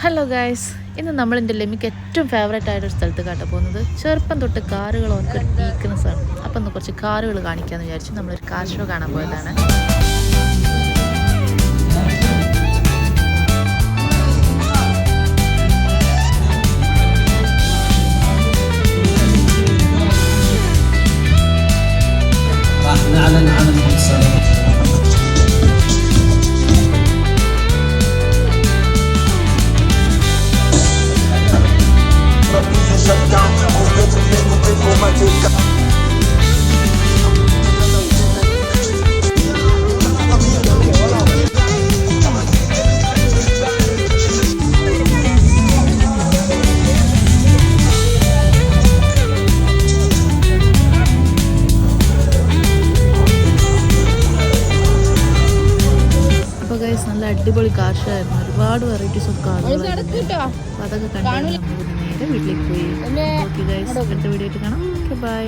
Hello guys, ഇന്ന് നമ്മളിൻ്റെ ലെമിക്ക് ഏറ്റവും favourite ആയിട്ടൊരു സ്ഥലത്ത് കാട്ടാൻ പോകുന്നത്. ചെറുപ്പം തൊട്ട് കാറുകൾ ഓർക്കൊരു വീക്ക്നെസ് ആണ്. അപ്പം ഒന്ന് കുറച്ച് കാറുകൾ കാണിക്കാമെന്ന് വിചാരിച്ചു നമ്മളൊരു കാർ ഷോ കാണാൻ പോയതാണ്. നല്ല അടിപൊളി കാർ ഷോ ആയിരുന്നു. ഒരുപാട് വെറൈറ്റീസ് ഓഫ് കാറുകൾ. അപ്പോൾ അതൊക്കെ കണ്ടാൽ നമ്മൾ നേരെ വീട്ടിലേക്ക് പോയി. ഓക്കെ ഗൈസ്, അടുത്ത വീഡിയോ ആയിട്ട് കാണാം. Okay bye.